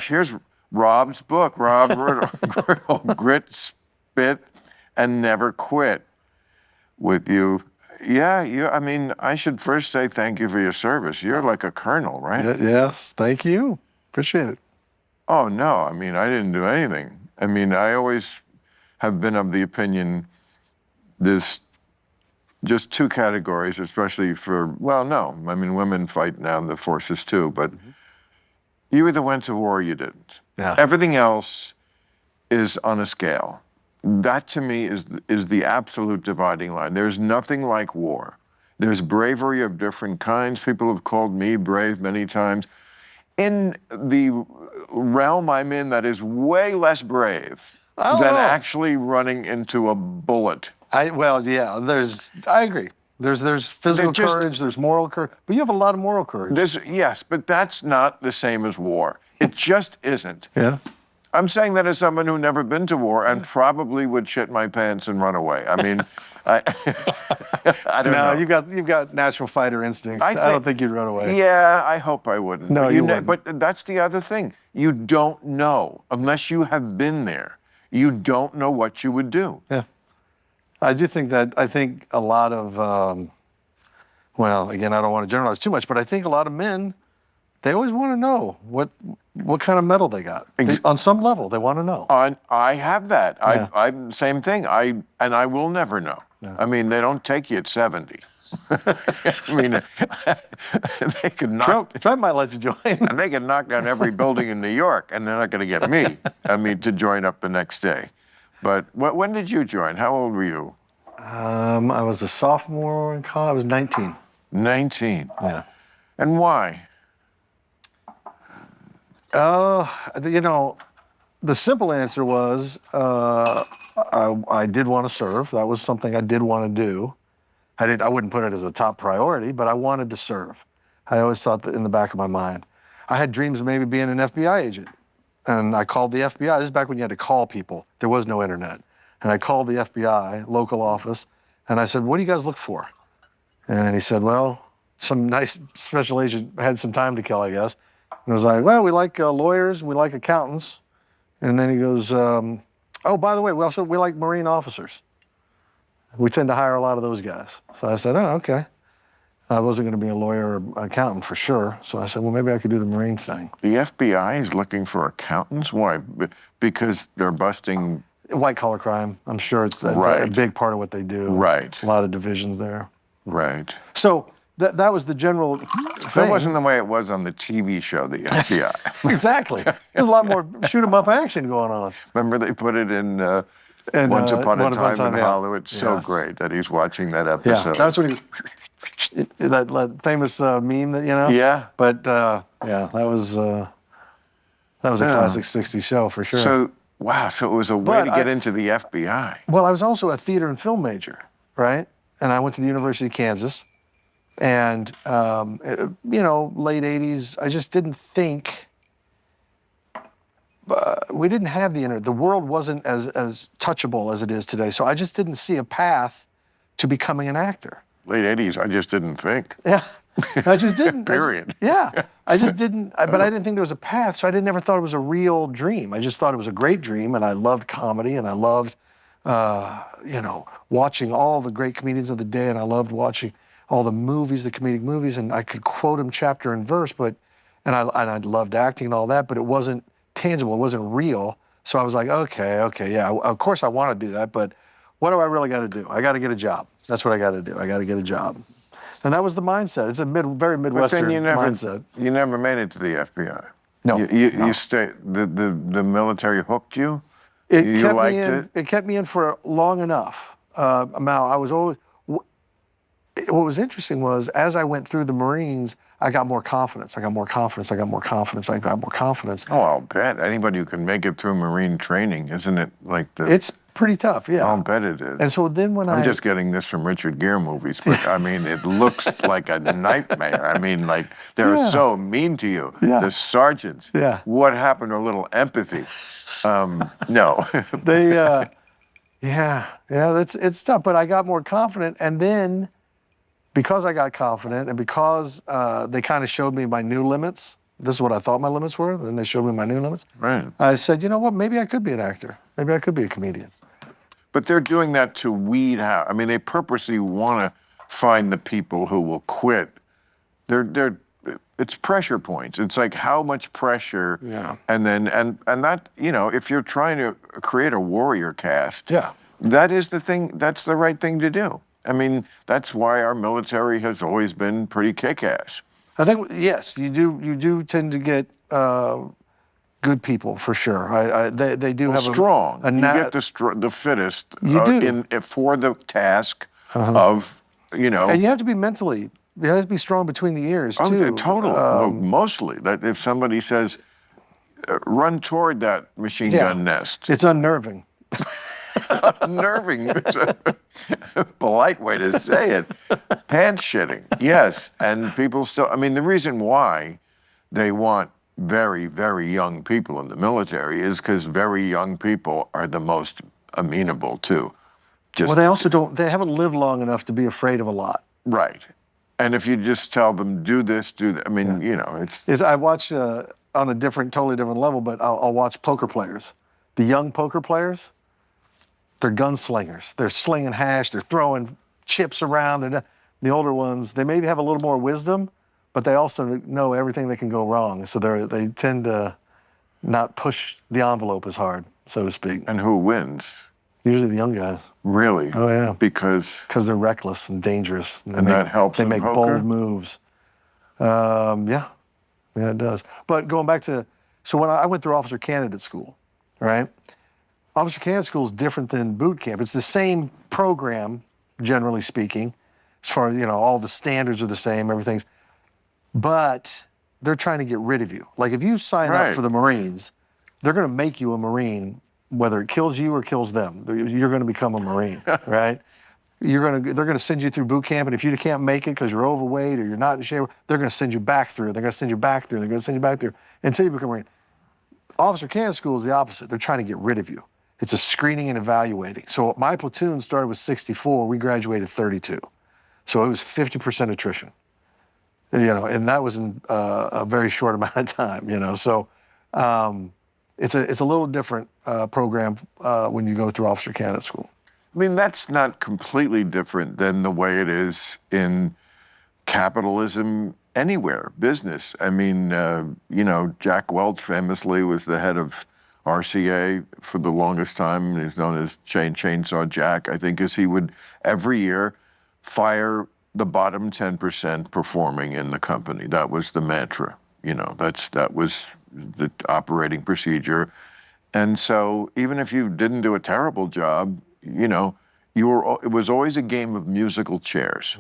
Here's Rob's book, Rob Riggle, Grit, Spit, and Never Quit. With you. Yeah, I mean, I should first say thank you for your service. You're like a colonel, right? Yes, thank you. Appreciate it. Oh, no, I mean, I didn't do anything. I mean, I always have been of the opinion there's just two categories, especially for, well, no, I mean, women fight now in the forces too, but you either went to war or you didn't. Yeah. Everything else is on a scale. That to me is the absolute dividing line. There's nothing like war. There's bravery of different kinds. People have called me brave many times. In the realm I'm in, that is way less brave than actually running into a bullet. I agree. There's physical courage, there's moral courage, but you have a lot of moral courage. Yes, but that's not the same as war. It just isn't. Yeah. I'm saying that as someone who's never been to war and probably would shit my pants and run away. I mean, I don't know. No, you've got natural fighter instincts. I don't think you'd run away. Yeah, I hope I wouldn't. No, you wouldn't. But that's the other thing. You don't know unless you have been there. You don't know what you would do. Yeah. I think a lot of, well, again, I don't want to generalize too much, but I think a lot of men, they always want to know what kind of medal they got. On some level, they want to know. I have that. Yeah. I'm same thing. I will never know. Yeah. I mean, they don't take you at 70. I mean, they could knock. Trump might let you join. And they can knock down every building in New York, and they're not going to get me. I mean, to join up the next day. But when did you join? How old were you? I was a sophomore in college. I was 19. 19. Yeah. And why? The simple answer was I did want to serve. That was something I did want to do. I wouldn't put it as a top priority, but I wanted to serve. I always thought that in the back of my mind. I had dreams of maybe being an FBI agent. And I called the FBI. This is back when you had to call people. There was no internet. And I called the FBI, local office, and I said, what do you guys look for? And he said, well, some nice special agent had some time to kill, I guess. And I was like, well, we like lawyers, we like accountants. And then he goes, oh, by the way, we like Marine officers. We tend to hire a lot of those guys. So I said, oh, okay. I wasn't going to be a lawyer or accountant for sure. So I said, well, maybe I could do the Marine thing. The FBI is looking for accountants? Why? Because they're busting... White-collar crime. I'm sure it's a big part of what they do. Right. A lot of divisions there. Right. So that was the general thing. That wasn't the way it was on the TV show, the FBI. Exactly. There's a lot more shoot-'em-up action going on. Remember they put it in Once Upon a Time in Hollywood? It's so great that he's watching that episode. Yeah, that's what he... that famous meme that, Yeah. But that was a classic 60s show for sure. So, wow, so it was a way to get into the FBI. Well, I was also a theater and film major, right? And I went to the University of Kansas. And, late 80s, I just didn't think, we didn't have the internet. The world wasn't as touchable as it is today. So I just didn't see a path to becoming an actor. Late 80s, I just didn't think. Yeah, I just didn't. Period. I just didn't, but I didn't think there was a path, so I never thought it was a real dream. I just thought it was a great dream, and I loved comedy, and I loved, watching all the great comedians of the day, and I loved watching all the movies, the comedic movies, and I could quote them chapter and verse, and I loved acting and all that, but it wasn't tangible, it wasn't real, so I was like, okay, yeah, of course I want to do that, but what do I really got to do? I got to get a job. That's what I got to do. I got to get a job. And that was the mindset. It's a very Midwestern mindset. You never made it to the FBI. No. You stayed. The military hooked you. You liked it. It kept me in for long enough. Mal, I was always. What was interesting was as I went through the Marines, I got more confidence. I got more confidence. Oh, I'll bet anybody who can make it through Marine training, isn't it like the? It's pretty tough, yeah. I'll bet it is. And so then when I'm just getting this from Richard Gere movies, but I mean, it looks like a nightmare. I mean, like, they're so mean to you. Yeah. The sergeants. Yeah. What happened to a little empathy? No. They, it's tough, but I got more confident, and then because I got confident and because they kind of showed me my new limits, this is what I thought my limits were. Then they showed me my new limits. Right. I said, you know what? Maybe I could be an actor. Maybe I could be a comedian. But they're doing that to weed out. I mean, they purposely want to find the people who will quit. It's pressure points. It's like how much pressure, and that, you know, if you're trying to create a warrior cast, that is the thing. That's the right thing to do. I mean, that's why our military has always been pretty kick-ass. I think yes, you do tend to get good people for sure. They do have strong. You get the fittest. You do for the task of, you know. And you have to be mentally. You have to be strong between the ears too. Totally. Well, mostly. That if somebody says, "Run toward that machine gun nest," it's unnerving. Unnerving. It's a polite way to say it. Pants shitting. Yes, and people still. I mean, the reason why they want very, very young people in the military is because very young people are the most amenable to. Well, they also don't. They haven't lived long enough to be afraid of a lot. Right. And if you just tell them, do this, do that, I mean, you know, it's... I watch on a totally different level, but I'll watch poker players. The young poker players, they're gunslingers. They're slinging hash, they're throwing chips around. The older ones, they maybe have a little more wisdom, but they also know everything that can go wrong. So they tend to not push the envelope as hard, so to speak. And who wins? Usually the young guys. Really? Oh, yeah. Because they're reckless and dangerous. And that helps. They make bold moves. Yeah, it does. But going back to, so when I went through officer candidate school, right? Officer candidate school is different than boot camp. It's the same program, generally speaking, as far as, you know, all the standards are the same, everything's, but they're trying to get rid of you. Like if you sign up for the Marines, they're going to make you a Marine, whether it kills you or kills them. You're going to become a Marine, right? They're going to send you through boot camp, and if you can't make it because you're overweight or you're not in shape, they're going to send you back through. They're going to send you back through. They're going to send you back through until you become a Marine. Officer candidate school is the opposite. They're trying to get rid of you. It's a screening and evaluating. So my platoon started with 64. We graduated 32. So it was 50% attrition. You know, and that was in a very short amount of time. You know, so. It's a little different program when you go through officer candidate school. I mean, that's not completely different than the way it is in capitalism anywhere, business. I mean, you know, Jack Welch famously was the head of RCA for the longest time. He's known as Chainsaw Jack, I think, as he would every year fire the bottom 10% performing in the company. That was the mantra. You know, that was the operating procedure. And so even if you didn't do a terrible job, you know, it was always a game of musical chairs.